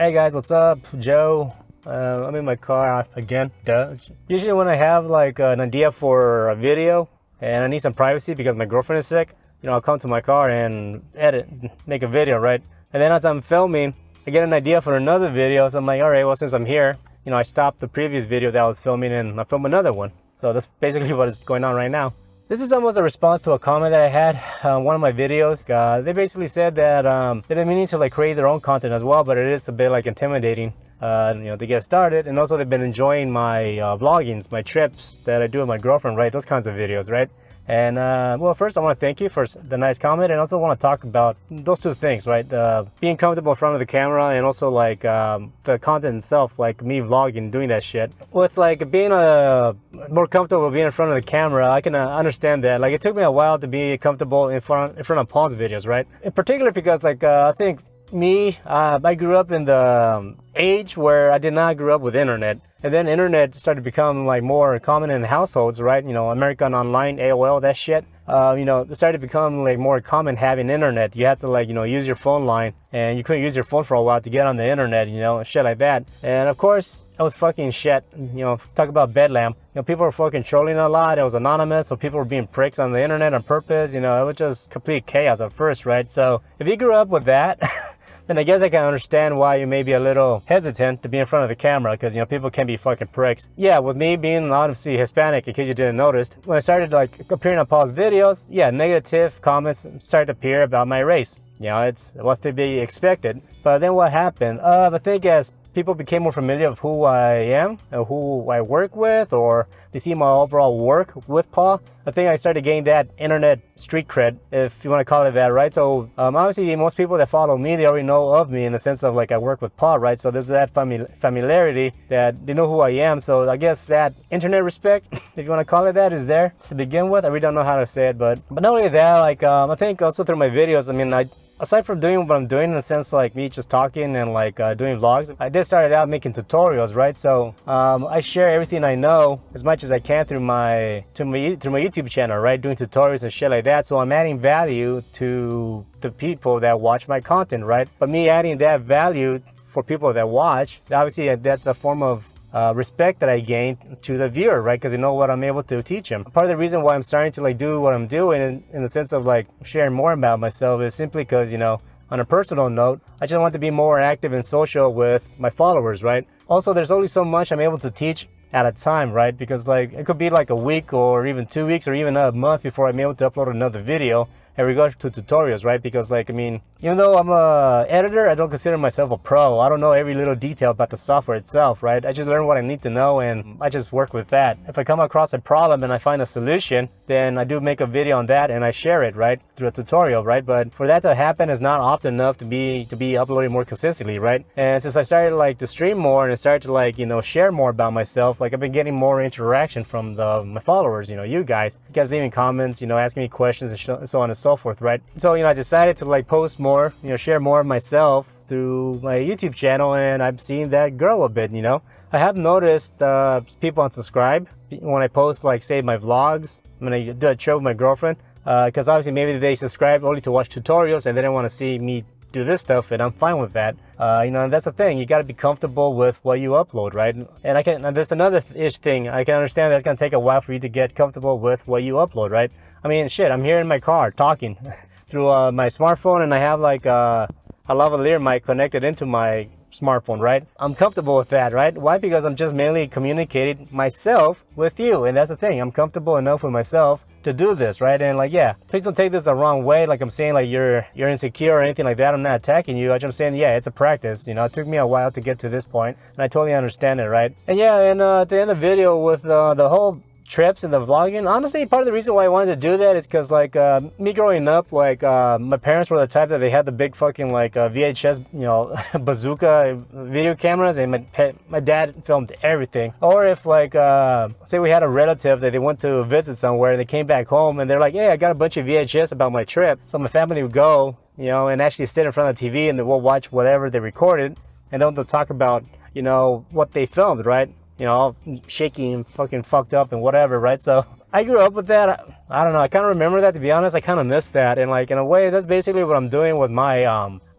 Hey guys, what's up? Joe. I'm in my car again. Duh. Usually when I have like an idea for a video and I need some privacy because my girlfriend is sick, I'll come to my car and edit, make a video, right? And then as I'm filming, I get an idea for another video. So I'm like, all right, well, since I'm here, I stopped the previous video that I was filming and I film another one. So that's basically what is going on right now. This is almost a response to a comment that I had on one of my videos. They basically said that they've been meaning to like create their own content as well, but it is a bit like intimidating, to get started. And also they've been enjoying my vloggings, my trips that I do with my girlfriend, right? Those kinds of videos, right? And well, first I want to thank you for the nice comment, and also want to talk about those two things, right? Being comfortable in front of the camera, and also like the content itself, like me vlogging, doing that shit. With like being more comfortable being in front of the camera, I can understand that. Like it took me a while to be comfortable in front of Paul's videos, right? In particular because like I think I grew up in the age where I did not grow up with internet. And then internet started to become like more common in households, right? American Online, AOL, that shit. It started to become like more common having internet. You had to like, use your phone line, and you couldn't use your phone for a while to get on the internet, shit like that. And of course, that was fucking shit. Talk about bedlam. People were fucking trolling a lot. It was anonymous, so people were being pricks on the internet on purpose. It was just complete chaos at first, right? So if you grew up with that, then I guess I can understand why you may be a little hesitant to be in front of the camera, because people can be fucking pricks. Yeah, with me being obviously Hispanic, in case you didn't notice, when I started like appearing on Paul's videos, yeah, negative comments started to appear about my race. It was to be expected. But then what happened? I think as people became more familiar with who I am and who I work with, or they see my overall work with Paul, I think I started getting that internet street cred, if you want to call it that, right? So obviously most people that follow me, they already know of me in the sense of like I work with Paul, right? So there's that familiarity that they know who I am. So I guess that internet respect, if you want to call it that, is there to begin with. I really don't know how to say it, but not only that, like I think also through my videos, aside from doing what I'm doing in the sense like me just talking and like doing vlogs, I did start out making tutorials, right? So I share everything I know as much as I can through my YouTube channel, right? Doing tutorials and shit like that. So I'm adding value to the people that watch my content, right? But me adding that value for people that watch, obviously that's a form of respect that I gain to the viewer, right? Because they know what I'm able to teach them. Part of the reason why I'm starting to like do what I'm doing in the sense of like sharing more about myself is simply because, on a personal note, I just want to be more active and social with my followers, right? Also, there's only so much I'm able to teach at a time, right? Because like it could be like a week or even 2 weeks or even a month before I'm able to upload another video in regards to tutorials, right? Because like, even though I'm a editor, I don't consider myself a pro. I don't know every little detail about the software itself, right? I just learn what I need to know and I just work with that. If I come across a problem and I find a solution, then I do make a video on that and I share it, right? Through a tutorial, right? But for that to happen is not often enough to be uploading more consistently, right? And since I started like to stream more and I started to like, share more about myself, like I've been getting more interaction from my followers, you guys leaving comments, asking me questions and so on and so forth, right? So, I decided to like post more, share more of myself through my YouTube channel, and I'm seeing that grow a bit, I have noticed people unsubscribe when I post like say my vlogs, when I do a show with my girlfriend, because obviously maybe they subscribe only to watch tutorials and they don't want to see me do this stuff, and I'm fine with that. And that's the thing, you got to be comfortable with what you upload, right? And there's another thing, I can understand that's going to take a while for you to get comfortable with what you upload, right? Shit, I'm here in my car talking through my smartphone, and I have like a lavalier mic connected into my smartphone, right? I'm comfortable with that, right? Why? Because I'm just mainly communicating myself with you, and that's the thing, I'm comfortable enough with myself to do this, right? And like, yeah, please don't take this the wrong way, like I'm saying like you're insecure or anything like that. I'm not attacking you. I'm saying, yeah, it's a practice, it took me a while to get to this point, and I totally understand it, right? And yeah, and to end the video with the whole trips and the vlogging, honestly, part of the reason why I wanted to do that is because like me growing up, like my parents were the type that they had the big fucking like VHS bazooka video cameras, and my dad filmed everything. Or if like say we had a relative that they went to visit somewhere and they came back home and they're like, hey, I got a bunch of VHS about my trip, so my family would go and actually sit in front of the TV and we'll watch whatever they recorded, and then they'll talk about what they filmed, right? All shaky and fucking fucked up and whatever, right? So I grew up with that. I don't know. I kind of remember that, to be honest. I kind of missed that. And like in a way, that's basically what I'm doing with my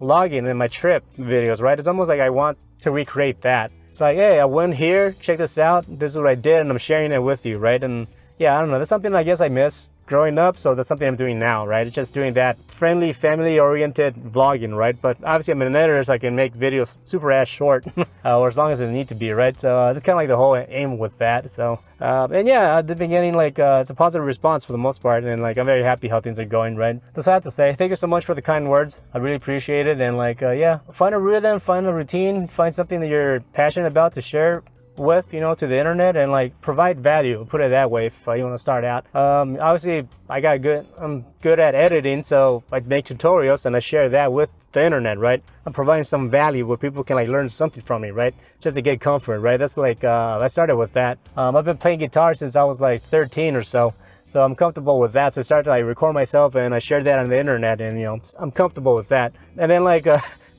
vlogging and my trip videos, right? It's almost like I want to recreate that. It's like, hey, I went here, check this out. This is what I did, and I'm sharing it with you, right? And yeah, I don't know. That's something I guess I miss growing up, so that's something I'm doing now, right? It's just doing that friendly, family-oriented vlogging, right? But obviously I'm an editor, so I can make videos super ass short, or as long as they need to be, right? So that's kind of like the whole aim with that. So, and yeah, at the beginning, like, it's a positive response for the most part, and like, I'm very happy how things are going, right? That's all I have to say. Thank you so much for the kind words. I really appreciate it, and like, yeah, find a rhythm, find a routine, find something that you're passionate about to share with, you know, to the internet, and like provide value, put it that way, if you want to start out. Obviously I'm good at editing, so I make tutorials and I share that with the internet, right? I'm providing some value where people can like learn something from me, right? Just to get comfort, right? That's like I started with that. I've been playing guitar since I was like 13 or so I'm comfortable with that. So I started to like record myself and I shared that on the internet, and you know, I'm comfortable with that. And then like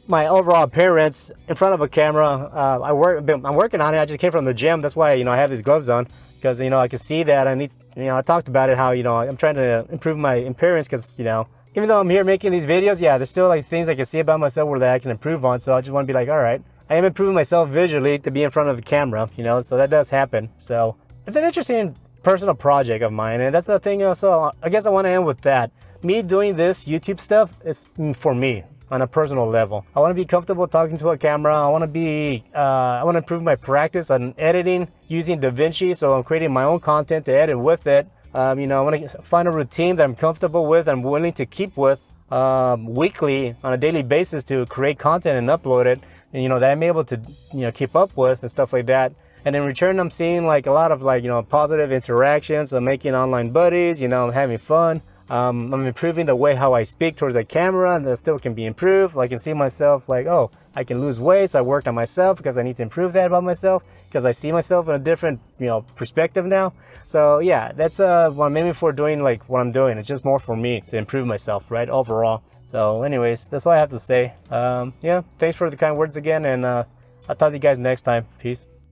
my overall appearance in front of a camera, I'm working on it. I just came from the gym. That's why, you know, I have these gloves on, because, you know, I can see that I need, you know, I talked about it, how, you know, I'm trying to improve my appearance, because, you know, even though I'm here making these videos, yeah, there's still like things I can see about myself where that I can improve on. So I just want to be like, all right, I am improving myself visually to be in front of the camera, you know, so that does happen. So it's an interesting personal project of mine, and that's the thing. Also, I guess I want to end with that. Me doing this YouTube stuff is for me, on a personal level. I want to be comfortable talking to a camera. I want to improve my practice on editing using DaVinci, so I'm creating my own content to edit with it. You know, I want to find a routine that I'm comfortable with, I'm willing to keep with weekly on a daily basis to create content and upload it, and you know, that I'm able to, you know, keep up with and stuff like that. And in return, I'm seeing like a lot of like, you know, positive interactions. I'm making online buddies, you know, I'm having fun. I'm improving the way how I speak towards the camera, and that still can be improved. I can see myself like, oh, I can lose weight, so I worked on myself because I need to improve that about myself, because I see myself in a different, you know, perspective now. So yeah, that's what I'm aiming for doing, like what I'm doing. It's just more for me to improve myself, right, overall. So anyways, that's all I have to say. Yeah, thanks for the kind words again, and I'll talk to you guys next time. Peace.